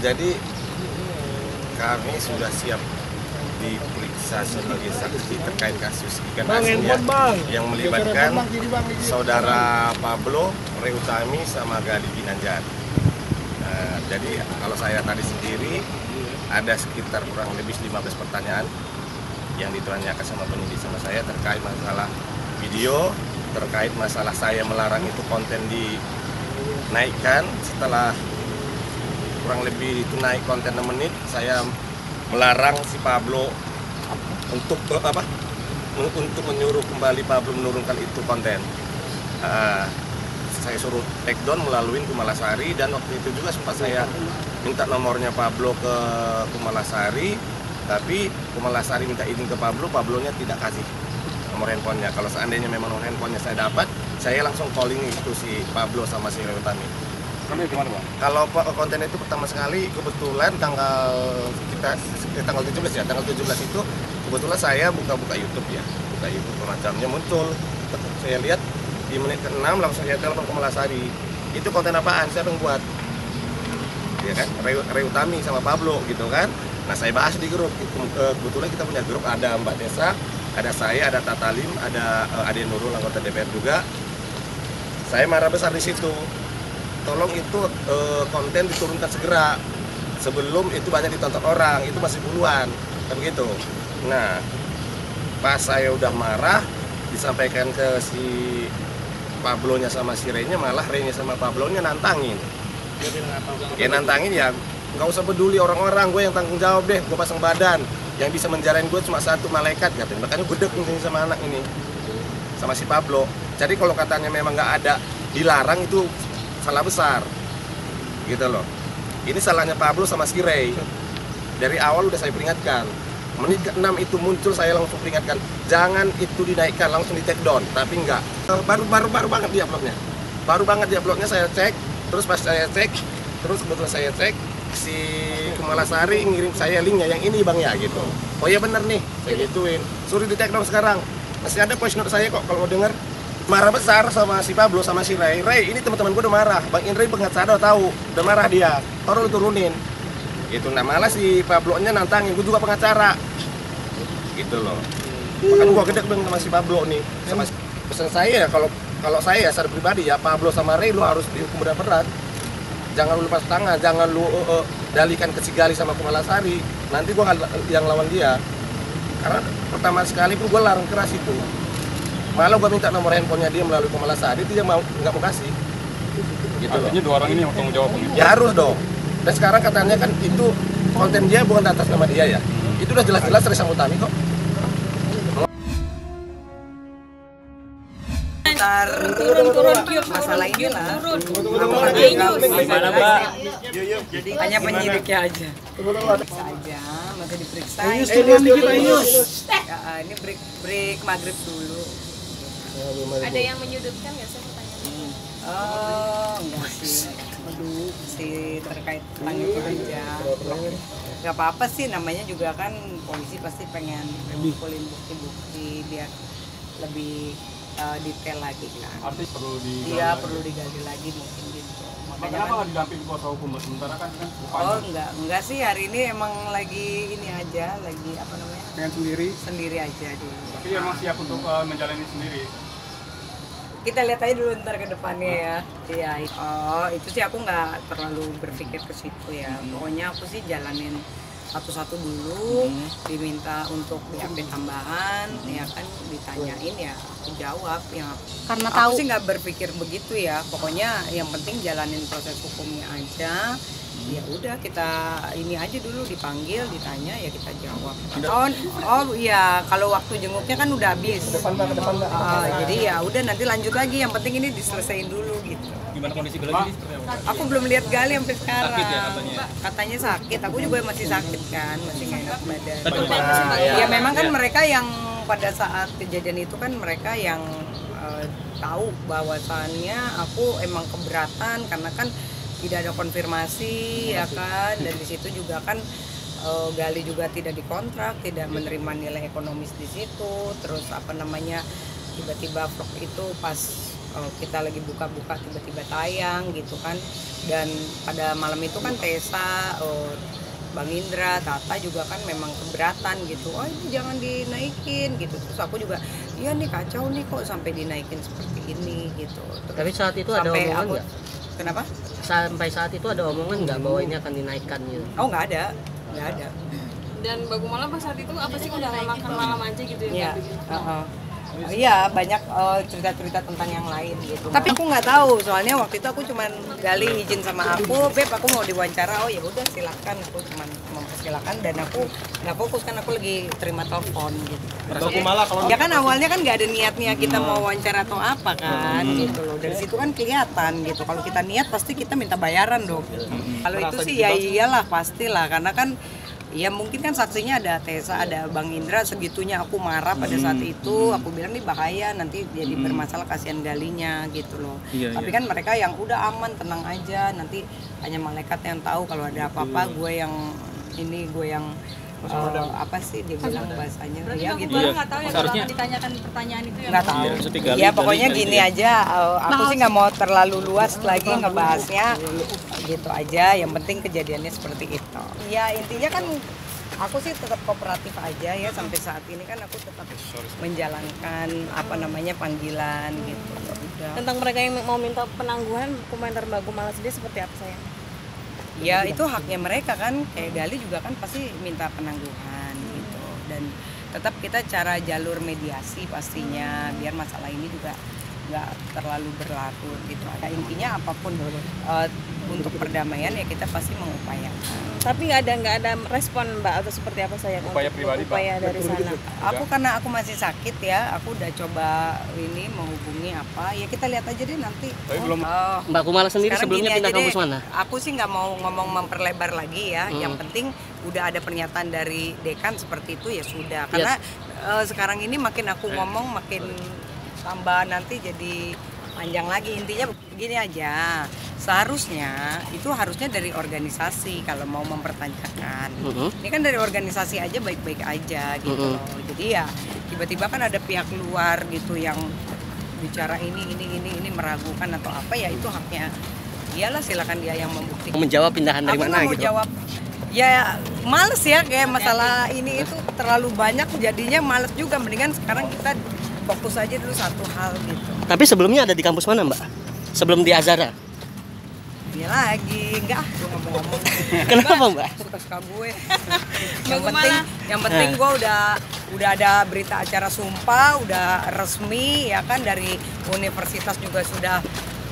Jadi kami sudah siap diperiksa sebagai saksi terkait kasus ikan asin yang melibatkan saudara Pablo, Rey Utami, sama Gali Ginanjar. Jadi kalau saya tadi sendiri ada sekitar kurang lebih 15 pertanyaan yang ditanyakan sama penyidik sama saya terkait masalah video, terkait masalah saya melarang itu konten dinaikkan. Setelah kurang lebih itu naik konten 6 menit, saya melarang si Pablo untuk menyuruh kembali Pablo menurunkan itu konten. Saya suruh take down melalui Kumalasari, dan waktu itu juga sempat saya minta nomornya Pablo ke Kumalasari, tapi Kumalasari minta izin ke Pablo, Pablonya tidak kasih nomor handphonenya. Kalau seandainya memang nomor handphonenya saya dapat, saya langsung calling itu si Pablo sama si Rey Utami. Gimana, Bang? Kalau konten itu pertama sekali kebetulan tanggal 17 ya, tanggal 17 itu kebetulan saya buka YouTube ya, buka YouTube macamnya muncul. Saya lihat di menit ke-6 langsung saya telepon ke Kumalasari. Itu konten apaan? Siapa yang buat? Ya kan, Rey Utami sama Pablo gitu kan. Nah, saya bahas di grup. Kebetulan kita punya grup, ada Mbak Desa, ada saya, ada Tatalim, ada Ade Nurul anggota DPR juga. Saya marah besar di situ. Tolong itu konten diturunkan segera sebelum itu banyak ditonton orang, itu masih puluhan kan begitu. Nah, pas saya udah marah disampaikan ke si Pablonya sama si Rey-nya, malah Rey-nya sama Pablonya nantangin. Ya nantangin ya, nggak usah peduli orang-orang, gue yang tanggung jawab deh, gue pasang badan. Yang bisa menjarain gue cuma satu malaikat, katanya. Makanya gue deket sama anak ini, sama si Pablo. Jadi kalau katanya memang nggak ada dilarang, itu salah besar gitu loh. Ini salahnya Pablo sama si Rey. Dari awal udah saya peringatkan. Menit ke-6 itu muncul, saya langsung peringatkan, jangan itu dinaikkan, langsung di take down. Tapi enggak, baru banget dia uploadnya. Baru banget dia uploadnya, saya cek. Terus pas saya cek, terus kebetulan saya cek, si Kumalasari ngirim saya linknya, yang ini bang ya gitu. Oh iya bener nih, saya gituin. Suruh di take down sekarang. Masih ada voice note saya kok kalau denger. Marah besar sama si Pablo sama si Rey. Rey, ini teman-teman gue udah marah. Bang Indri pengacara tahu, udah marah dia. Tolong turunin. Itu nah, malah si Pablo-nya nantangin, gue juga pengacara. Gitu loh. Makanya gue gede banget sama si Pablo nih. Sama pesan saya, kalau saya secara pribadi ya, Pablo sama Rey lu harus dihukum berat-berat. Jangan lu lepas tangan, jangan lu dalikan ke si Gali sama Kumalasari. Nanti gue yang lawan dia. Karena pertama sekali pun gue larang keras itu. Malah gue minta nomor handphonenya dia melalui Kumalasari, itu dia nggak mau kasih. Gitu. Artinya dua orang ini yang tanggung jawab. Ya harus dong. Dan sekarang katanya kan itu konten dia bukan atas nama dia ya. Itu udah jelas-jelas Rey Utami kok. Turun masalah ini lah. Gimana, Mbak? Jadi hanya penyidiknya aja. Saja, masih diperiksa. Ini break maghrib dulu. Ada yang menyudutkan nggak sih pertanyaan? Oh, enggak sih. Aduh, terkait tentang itu aja. Gak apa-apa sih, namanya juga kan polisi pasti pengen ngumpulin bukti-bukti biar lebih detail lagi kan. Artis perlu digali. Iya, perlu digali lagi mungkin gitu. Makanya Kenapa kan, nggak didampingi kuasa hukum? Sementara kan oh enggak sih, hari ini emang lagi ini aja, lagi apa namanya? dengan Sendiri aja dulu. Tapi emang siap untuk menjalani sendiri. Kita lihat aja dulu ntar ke depannya ya. Iya. Oh, itu sih aku nggak terlalu berpikir ke situ ya. Pokoknya aku sih jalanin satu-satu dulu, diminta untuk BAP tambahan, ya kan ditanyain ya aku jawab. Yang Karena aku tahu sih nggak berpikir begitu ya. Pokoknya yang penting jalanin proses hukumnya aja. Ya udah, kita ini aja dulu, dipanggil, ditanya ya kita jawab. Oh iya, kalau waktu jenguknya kan udah habis. Jadi ya udah, nanti lanjut lagi. Yang penting ini diselesaikan dulu gitu. Gimana kondisi Gali? Aku belum lihat Gali sampai sekarang. Sakit ya katanya? Katanya sakit. Aku juga masih sakit kan, masih nggak enak badan. Ya memang kan mereka yang pada saat kejadian itu kan mereka yang tahu bahwasannya aku emang keberatan karena kan tidak ada konfirmasi ya kan, dan di situ juga kan Gali juga tidak dikontrak, tidak menerima nilai ekonomis di situ. Terus apa namanya, tiba-tiba vlog itu pas kita lagi buka-buka tiba-tiba tayang gitu kan. Dan pada malam itu kan Tessa, Bang Indra, Tata juga kan memang keberatan gitu. Oh ini jangan dinaikin gitu. Terus aku juga, iya nih kacau nih kok sampai dinaikin seperti ini gitu. Terus Tapi saat itu ada omongan nggak? Kenapa? Sampai saat itu ada omongan nggak bahwa ini akan dinaikkan gitu? Oh nggak ada. Dan Mbak Gumala pas saat itu apa sih udah makan malam aja gitu ya? Iya. Iya banyak cerita-cerita tentang yang lain gitu. Tapi aku nggak tahu soalnya waktu itu aku cuman gali izin sama aku, Beb aku mau diwawancara. Oh ya udah silakan, aku cuman mempersilakan dan aku nggak fokus kan aku lagi terima telepon gitu. Ya kan awalnya kan nggak ada niatnya kita mau wawancara atau apa kan gitu loh. Dari situ kan kelihatan gitu. Kalau kita niat pasti kita minta bayaran dong. Kalau itu sih ya iyalah pastilah karena kan ya mungkin kan saksinya ada Tessa, ada Bang Indra, segitunya aku marah pada saat itu, aku bilang nih bahaya nanti jadi bermasalah kasihan galinya gitu loh. Tapi kan mereka yang udah aman, tenang aja, nanti hanya malaikat yang tahu kalau ada apa-apa, gue yang apa sih dia bilang bahasanya ya gitu. Nggak tahu ya kalau akan ditanyakan pertanyaan itu ya. Nggak tahu. Ya pokoknya gini aja, aku sih nggak mau terlalu luas lagi ngebahasnya, gitu aja. Yang penting kejadiannya seperti itu. Ya intinya kan aku sih tetap kooperatif aja ya sampai saat ini kan aku tetap menjalankan panggilan gitu. Udah. Tentang mereka yang mau minta penangguhan, komentar Mbak Gumala sendiri seperti apa saya? Ya itu haknya mereka kan, kayak Gali juga kan pasti minta penangguhan gitu. Dan tetap kita cara jalur mediasi pastinya biar masalah ini juga nggak terlalu berlarut gitu. Intinya apapun untuk perdamaian ya kita pasti mengupayakan. Tapi nggak ada respon Mbak atau seperti apa saya? Upaya pribadi, upaya dari sana. Aku karena aku masih sakit ya, aku udah coba ini menghubungi apa ya kita lihat aja deh nanti. Tapi belum. Mbak Gumala sendiri Sekarang sebelumnya gini pindah aja kampus deh, mana? Aku sih nggak mau ngomong memperlebar lagi ya. Yang penting udah ada pernyataan dari dekan seperti itu ya sudah. Karena sekarang ini makin aku ngomong makin tambah nanti jadi panjang lagi. Intinya begini aja, seharusnya itu harusnya dari organisasi kalau mau mempertanyakan. Ini kan dari organisasi aja baik-baik aja gitu loh. Jadi ya tiba-tiba kan ada pihak luar gitu yang bicara ini meragukan atau apa ya itu haknya. Iyalah silakan dia yang membuktikan. Menjawab pindahan dari Aku mana nggak mau gitu? jawab. Ya males ya kayak masalah ini itu terlalu banyak jadinya males juga. Mendingan sekarang kita fokus aja dulu satu hal gitu. Tapi sebelumnya ada di kampus mana Mbak? Sebelum di Azhara? Dia lagi, enggak gue ngomong-ngomong. Kenapa Mbak? Suka-suka gue. yang penting gue udah ada berita acara sumpah, udah resmi ya kan dari universitas juga sudah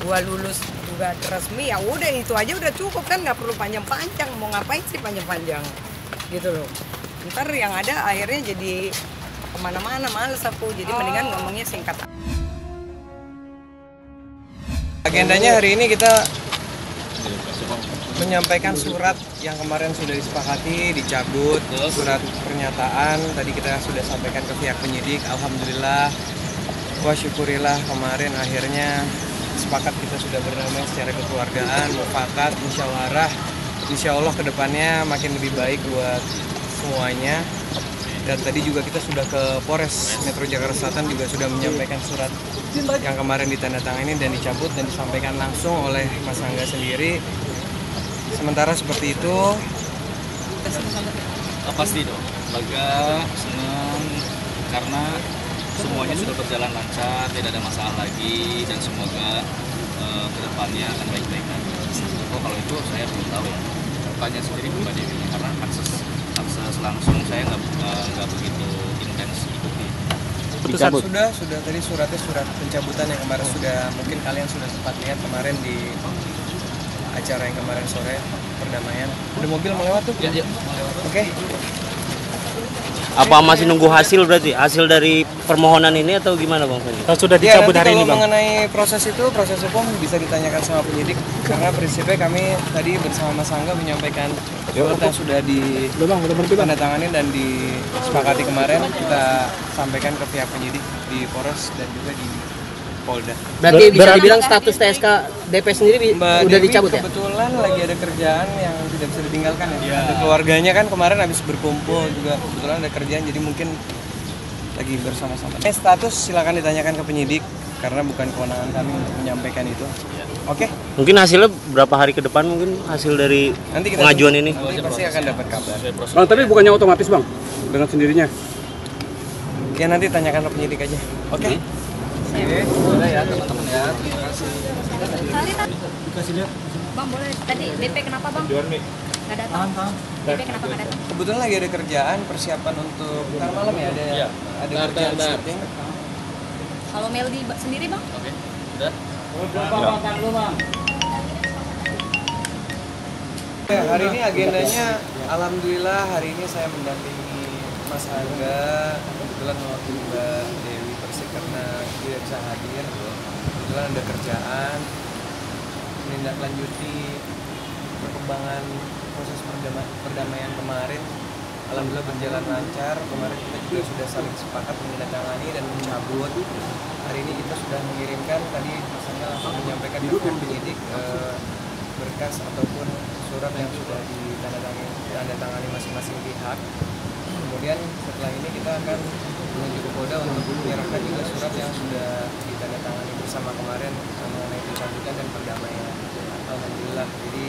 gue lulus juga resmi ya udah itu aja udah cukup kan nggak perlu panjang-panjang mau ngapain sih panjang-panjang gitu loh. Ntar yang ada akhirnya jadi kemana-mana males aku jadi mendingan ngomongnya singkat. Agendanya hari ini kita menyampaikan surat yang kemarin sudah disepakati dicabut, surat pernyataan tadi kita sudah sampaikan ke pihak penyidik. Alhamdulillah wa syukurillah kemarin akhirnya sepakat kita sudah berdamai secara kekeluargaan, mufakat, musyawarah. Insya Allah kedepannya makin lebih baik buat semuanya. Dan tadi juga kita sudah ke Polres Metro Jakarta Selatan juga sudah menyampaikan surat yang kemarin ditandatangani dan dicabut dan disampaikan langsung oleh Mas Angga sendiri. Sementara seperti itu. Pasti dong, lega, senang karena semuanya sudah berjalan lancar, tidak ada masalah lagi dan semoga kedepannya akan baik-baik aja. Oh, kalau itu saya belum tahu ya. Tanya sendiri ke Mbak Dewi karena akses langsung saya nggak begitu intens ikuti. Sudah tadi surat pencabutan yang kemarin sudah mungkin kalian sudah sempat lihat kemarin di acara yang kemarin sore perdamaian. Udah mobil melewat tuh? Ya. Oke. Apa masih nunggu hasil berarti? Hasil dari permohonan ini atau gimana Bang? Sudah dicabut hari ini Bang. Mengenai proses hukum bisa ditanyakan sama penyidik karena prinsipnya kami tadi bersama Mas Angga menyampaikan surat yang sudah ditandatangani dan disepakati kemarin kita sampaikan ke pihak penyidik di Polres dan juga di Polda. Berarti bisa dibilang status TSK DP sendiri Mbak udah Dewi dicabut ya? Kebetulan lagi ada kerjaan yang tidak bisa ditinggalkan ya. Ada keluarganya kan kemarin habis berkumpul juga kebetulan ada kerjaan jadi mungkin lagi bersama-sama. Status silakan ditanyakan ke penyidik karena bukan kewenangan kami untuk menyampaikan itu. Oke? Mungkin hasilnya berapa hari ke depan mungkin hasil dari Nanti kita pengajuan ini? nanti pasti akan dapat kabar. Bang, tapi bukannya otomatis bang dengan sendirinya? Ya nanti tanyakan ke penyidik aja. Oke? Boleh ya teman-teman ya. Terima kasih. Bang boleh tadi DP kenapa bang? Nggak datang. DP kenapa nggak datang? Kebetulan lagi ada kerjaan persiapan untuk ntar malam ya ada kerjaan syuting. Kalau Meldi sendiri bang? Oke. Udah. Ya, hari ini agendanya alhamdulillah hari ini saya mendampingi Mas Angga. Kebetulan waktu Mbak Dewi Persik karena tidak bisa hadir. Kebetulan ada kerjaan menindaklanjuti perkembangan proses perdamaian kemarin. Alhamdulillah berjalan lancar. Kemarin kita juga sudah saling sepakat menandatangani dan mencabut. Hari ini kita sudah mengirimkan tadi misalnya langsung menyampaikan ke penyidik berkas ataupun surat yang sudah ditandatangani masing-masing pihak. Kemudian setelah ini kita akan menuju ke Polda untuk menyerahkan juga surat yang sudah ditandatangani bersama kemarin mengenai pencabutan dan perdamaian. Alhamdulillah. Jadi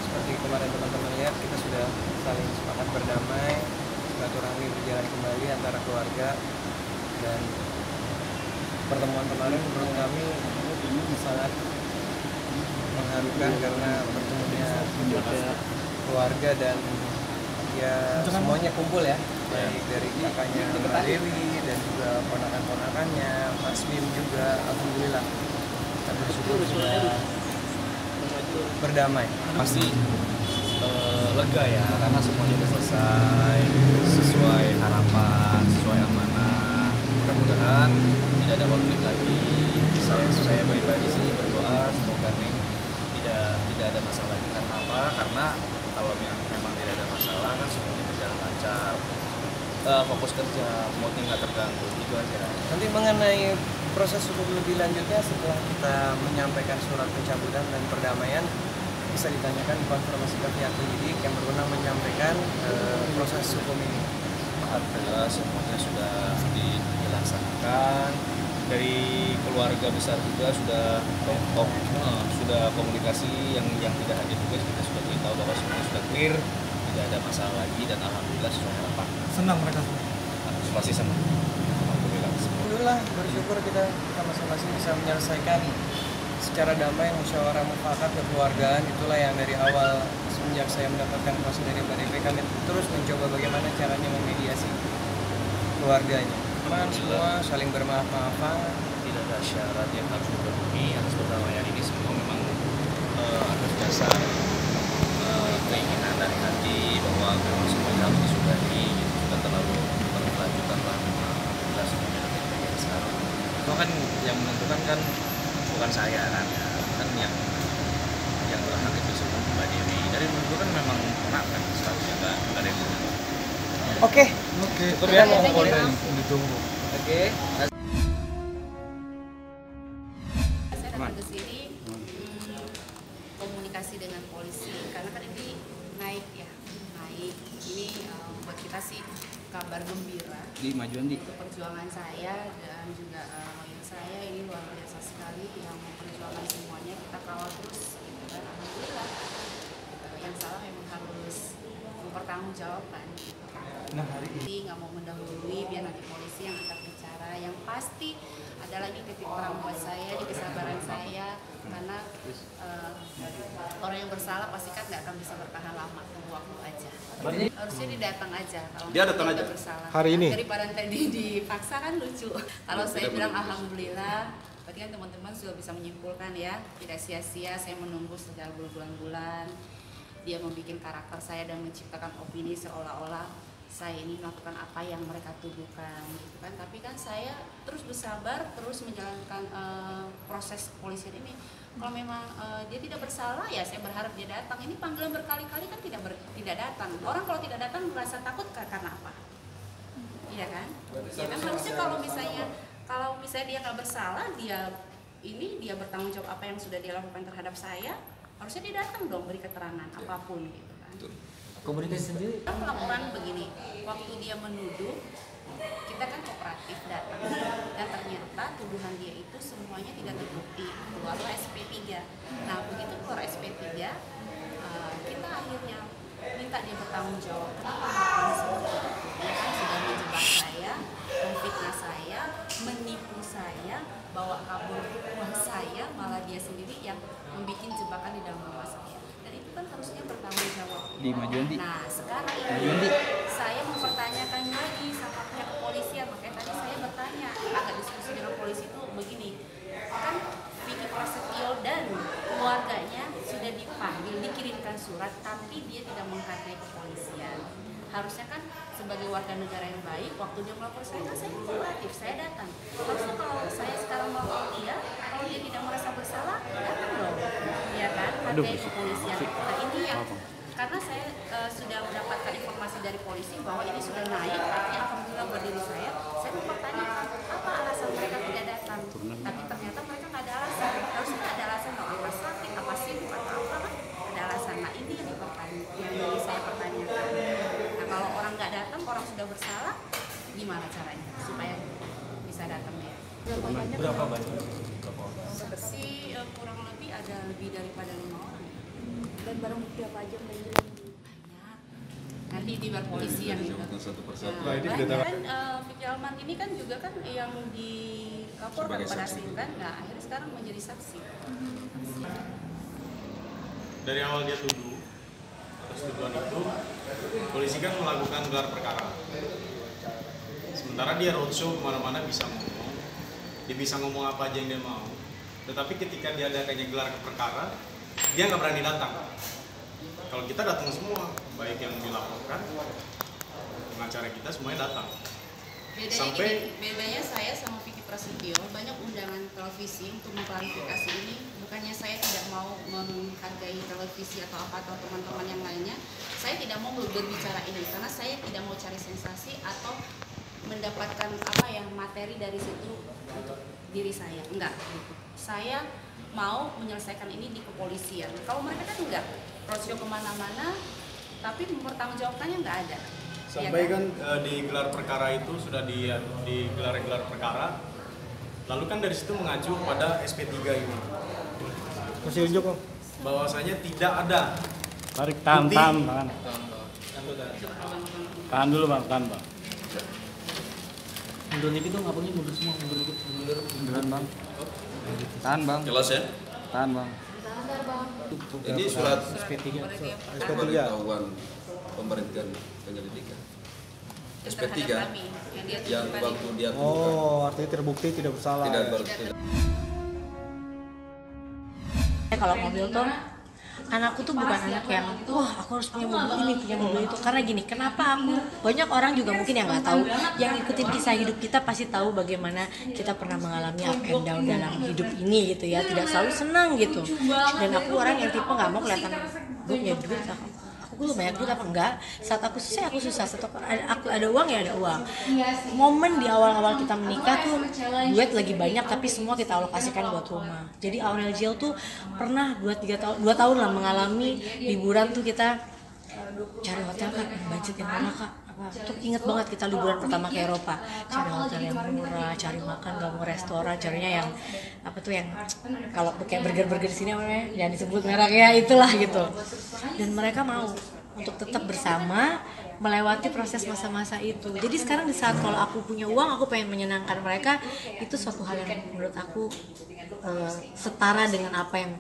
seperti kemarin teman-teman lihat kita sudah saling sepakat berdamai, silaturahmi berjalan kembali antara keluarga dan pertemuan kemarin menurut kami sangat mengharukan karena bertemunya keluarga dan ya semuanya kumpul ya, baik dari kakaknya Mbak Dewi dan juga ponakan-ponakannya, Mas Bim juga, alhamdulillah kami bersyukur sudah berdamai. Pasti lega ya karena semuanya sudah selesai sesuai harapan, sesuai amanah. Mudah-mudahan tidak ada konflik lagi. Saya pribadi sih berdoa semoga nih tidak ada masalah lagi. Karena apa? Karena kalau memang tidak ada masalah kan semuanya berjalan lancar. Fokus kerja, moodnya nggak terganggu, itu aja. Nanti mengenai proses hukum lebih lanjutnya setelah kita menyampaikan surat pencabutan dan perdamaian bisa ditanyakan konfirmasi ke pihak penyidik yang berwenang menyampaikan proses hukum ini. Alhamdulillah semuanya sudah dilaksanakan. Dari keluarga besar juga sudah komunikasi yang tidak hadir juga kita sudah beritahu bahwa semuanya sudah clear, tidak ada masalah lagi dan alhamdulillah sesuai harapan. Senang mereka semua. Pasti senang. Alhamdulillah bersyukur kita masing-masing bisa menyelesaikan secara damai musyawarah mufakat kekeluargaan. Itulah yang dari awal semenjak saya mendapatkan kuasa dari Mbak Dewi kami terus mencoba bagaimana caranya memediasi keluarganya. Teman semua saling bermaaf-maafan. Tidak ada syarat yang harus dipenuhi atas perdamaian ini, semua memang atas dasar keinginan dari hati bahwa memang semuanya harus disudahi, gitu. Sudah terlalu berkelanjutan lah. Alhamdulillah semuanya sudah baik-baik sekarang. Itu kan yang menentukan kan bukan saya kan yang berhak itu semua Mbak Dewi. Dari dulu kan memang pernah kan seharusnya nggak ada yang benar. Oke. Cukup ya, Ditunggu. Oke. Saya datang ke sini komunikasi dengan polisi karena kan ini naik. Ini buat kita sih kabar gembira. Di majuan di. Untuk perjuangan saya dan juga lawyer saya ini luar biasa sekali yang memperjuangkan semuanya, kita kawal terus gitu kan. Alhamdulillah. Yang salah memang harus mempertanggungjawabkan. Nah, hari ini Nggak mau mendahului biar nanti polisi yang akan bicara. Yang pasti adalah ini titik terang buat saya, di kesabaran saya karena orang yang bersalah pasti kan nggak akan bisa bertahan lama, tunggu waktu aja. Harusnya dia datang aja kalau Dia datang aja bersalah. hari ini. Daripada tadi dipaksa kan lucu. Kalau saya bilang alhamdulillah, berarti kan teman-teman sudah bisa menyimpulkan ya, tidak sia-sia saya menunggu sejak berbulan-bulan. Dia membuat karakter saya dan menciptakan opini seolah-olah saya ini melakukan apa yang mereka tuduhkan gitu kan. Tapi kan saya terus bersabar, terus menjalankan proses kepolisian ini. Kalau memang dia tidak bersalah ya saya berharap dia datang. Ini panggilan berkali-kali kan tidak datang. Orang kalau tidak datang merasa takut karena apa? Iya kan? Ya kan harusnya kalau misalnya dia nggak bersalah, dia bertanggung jawab apa yang sudah dia lakukan terhadap saya, harusnya dia datang dong beri keterangan apapun gitu kan. komunikasi sendiri. Pelaporan begini, waktu dia menuduh kita kan kooperatif datang, dan ternyata tuduhan dia itu semuanya tidak terbukti, keluarlah SP3. Nah begitu keluar SP3, kita akhirnya minta dia bertanggung jawab kenapa melakukan seperti itu. Dia kan sudah menjebak saya, memfitnah saya, menipu saya, bawa kabur uang saya, malah dia sendiri yang membuat jebakan di dalam rumah saya. Dan itu kan harusnya bertanggung jawab. Nah sekarang ini saya mempertanyakan lagi sama pihak kepolisian, makanya tadi saya bertanya, agak diskusi dengan polisi itu begini, kan Vicky Prasetyo dan keluarganya sudah dipanggil, dikirimkan surat, tapi dia tidak menghargai kepolisian. Harusnya kan sebagai warga negara yang baik, waktu dia melapor saya kan saya kooperatif, saya datang. Harusnya kalau saya sekarang melapor dia, kalau dia tidak merasa bersalah, datang dong, ya kan, hargai kepolisian. Nah ini yang karena saya sudah mendapatkan informasi dari polisi bahwa ini sudah naik, artinya alhamdulillah berdiri saya mempertanyakan apa alasan mereka tidak datang, tapi ternyata mereka nggak ada alasan. Harusnya ada alasan, apa sakit, apa sibuk, atau apa kan ada alasan. Nah ini yang yang saya pertanyakan. Nah kalau orang nggak datang, orang sudah bersalah, gimana caranya supaya bisa datang ya? Berapa banyak? Sih kurang lebih ada lebih daripada 5 orang. Dan barang bukti apa aja banyak. Nanti di luar polisi yang itu. Dan Vicky Alman ini kan juga kan yang dilaporkan pada saksi kan, nah akhirnya sekarang menjadi saksi. Dari awal dia tuduh atas tuduhan itu, polisi kan melakukan gelar perkara. Sementara dia roadshow kemana-mana bisa ngomong, dia bisa ngomong apa aja yang dia mau. Tetapi ketika dia ada kayak gelar perkara, dia nggak berani datang. Kalau kita datang semua, baik yang dilaporkan, pengacara kita semuanya datang. Bedanya saya sama Vicky Prasetyo, banyak undangan televisi untuk mengklarifikasi ini. Bukannya saya tidak mau menghargai televisi atau apa atau teman-teman yang lainnya, saya tidak mau berbicara ini karena saya tidak mau cari sensasi atau mendapatkan apa yang materi dari situ untuk diri saya. Enggak, saya mau menyelesaikan ini di kepolisian. Kalau mereka kan enggak, roadshow kemana-mana, tapi mempertanggungjawabkannya enggak ada. Sampai kan di gelar perkara itu sudah di gelar perkara, lalu kan dari situ mengacu pada SP3 ini. Masih unjuk kok. Bahwasanya tidak ada. Tarik tahan dulu bang, tahan bang. Mundur dikit dong, ngapain mundur semua, munduran bang. Tahan bang. Jelas ya? Tahan bang. Ini surat SP3. pemberitahuan pemberhentian penyelidikan. SP3 yang waktu dia tuduhkan. Oh, artinya terbukti tidak bersalah. Kalau mobil tuh anakku tuh bukan anak yang wah aku harus punya mobil ini punya mobil itu, karena gini, kenapa aku, banyak orang juga mungkin yang nggak tahu, yang ikutin kisah hidup kita pasti tahu bagaimana kita pernah mengalami up and down dalam hidup ini gitu ya, tidak selalu senang gitu. Dan aku orang yang tipe nggak mau kelihatan gue punya duit, aku banyak duit apa enggak, saat aku susah, saat aku ada uang ya ada uang. Momen di awal-awal kita menikah tuh duit lagi banyak tapi semua kita alokasikan buat rumah. Jadi Aurel Jill tuh pernah 2 tahun lah mengalami liburan tuh kita cari hotel kak, budget yang murah kak. Tuh inget banget kita liburan pertama ke Eropa, cari hotel yang murah, cari makan gak mau restoran, carinya yang apa tuh yang kalau kayak burger di sini namanya jangan disebut mereknya itulah gitu. Dan mereka mau untuk tetap bersama melewati proses masa-masa itu. Jadi sekarang di saat kalau aku punya uang, aku pengen menyenangkan mereka, itu suatu hal yang menurut aku setara dengan apa yang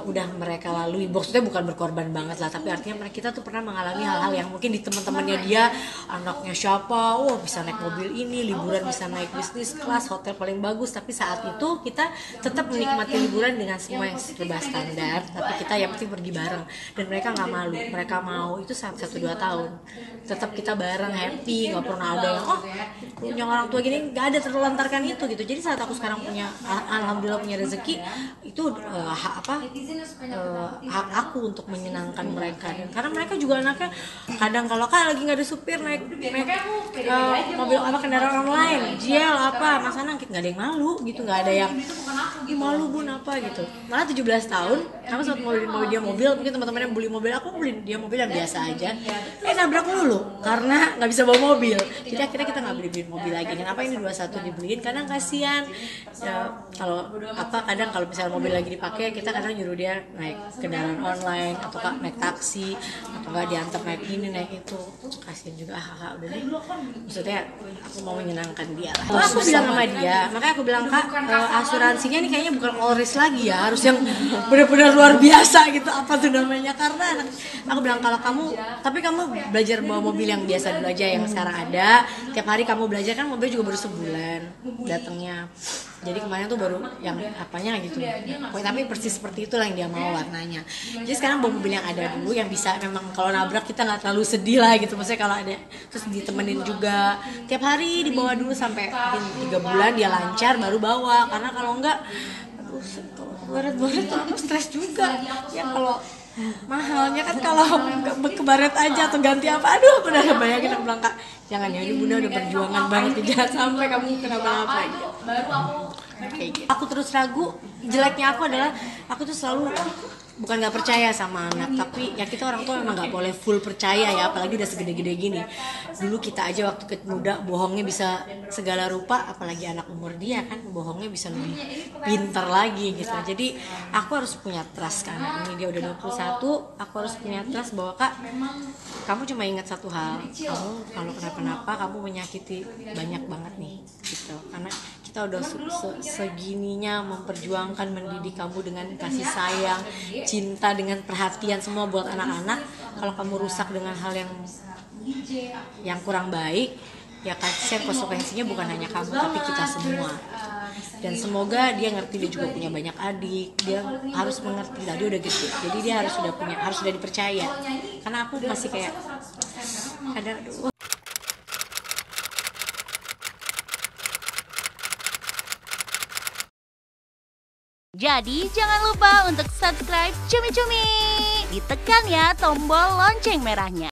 udah mereka lalui. Maksudnya bukan berkorban banget lah, tapi artinya kita tuh pernah mengalami hal-hal yang mungkin di teman-temannya dia, anaknya siapa, bisa naik mobil ini, liburan bisa naik bisnis kelas, hotel paling bagus, tapi saat itu kita tetap menikmati liburan dengan semua yang serba standar, tapi kita yang penting pergi bareng. Dan mereka nggak malu, mereka mau itu sampai 1-2 tahun tetap kita bareng happy, nggak pernah ada yang punya orang tua gini, nggak ada terlantarkan itu gitu. Jadi saat aku sekarang punya alhamdulillah punya rezeki, itu hak aku untuk menyenangkan mereka. Karena mereka juga anaknya kadang kalau kak lagi nggak ada supir naik mobil apa kendaraan orang lain, Jiel apa sana nggak ada yang malu gitu, nggak ada yang "Ih, malu bun apa" gitu. Malah 17 tahun aku sempat mau beli dia mobil, mungkin teman-temannya beli mobil, aku beli dia mobil yang biasa aja, nabrak mulu karena nggak bisa bawa mobil. Jadi akhirnya kita nggak beli mobil lagi. Kenapa ini 21 dibeliin? Karena kasihan ya, kalau kadang kalau misalnya mobil lagi dipakai, kita kadang nyuruh dia naik kendaraan online atau naik taksi atau nggak diantar naik ini naik itu. Kasihan juga kakak udah deh, maksudnya aku mau menyenangkan dia lah. Aku bilang sama dia, makanya aku bilang Kak, asuransinya nih kayaknya bukan all risk lagi ya, harus yang benar-benar luar biasa gitu, apa tuh namanya, karena aku bilang kalau kamu belajar bawa mobil yang biasa dulu aja, yang sekarang ada, tiap hari kamu belajar, kan mobil juga baru sebulan datangnya. Jadi kemarin tuh baru yang apanya gitu, tapi persis seperti itulah yang dia mau warnanya. Jadi sekarang bawa mobil yang ada dulu, yang bisa memang kalau nabrak kita nggak terlalu sedih lah gitu. Maksudnya kalau ada terus ditemenin juga, tiap hari dibawa dulu sampai 3 bulan dia lancar baru bawa. Karena kalau enggak, baret-baret aku stres juga. Ya kalau mahalnya kan kalau ke baret aja atau ganti apa, aduh aku udah kebayangin. Aku bilang Kak, jangan ya, ini bunda udah perjuangan banget, jangan sampai kamu kenapa-napa gitu. Aku terus ragu, jeleknya aku adalah aku tuh selalu bukan nggak percaya sama anak, tapi ya kita orang tua memang nggak boleh full percaya ya, apalagi udah segede-gede gini. Dulu kita aja waktu muda bohongnya bisa segala rupa, apalagi anak umur dia kan bohongnya bisa lebih pintar lagi gitu. Jadi aku harus punya trust ke anak ini, dia udah 21, aku harus punya trust bahwa Kak, kamu cuma ingat satu hal, kamu kalau kenapa-napa kamu menyakiti banyak banget nih gitu. Karena kita udah segininya memperjuangkan mendidik kamu dengan kasih sayang, cinta, dengan perhatian semua buat anak-anak. Kalau kamu rusak dengan hal yang kurang baik, ya kasihan, konsekuensinya bukan hanya kamu tapi kita semua. Dan semoga dia ngerti, dia juga punya banyak adik, dia harus mengerti lah, dia udah gede, jadi dia harus sudah dipercaya. Karena aku masih kayak ada aduh. Jadi jangan lupa untuk subscribe Cumi Cumi. Ditekan ya tombol lonceng merahnya.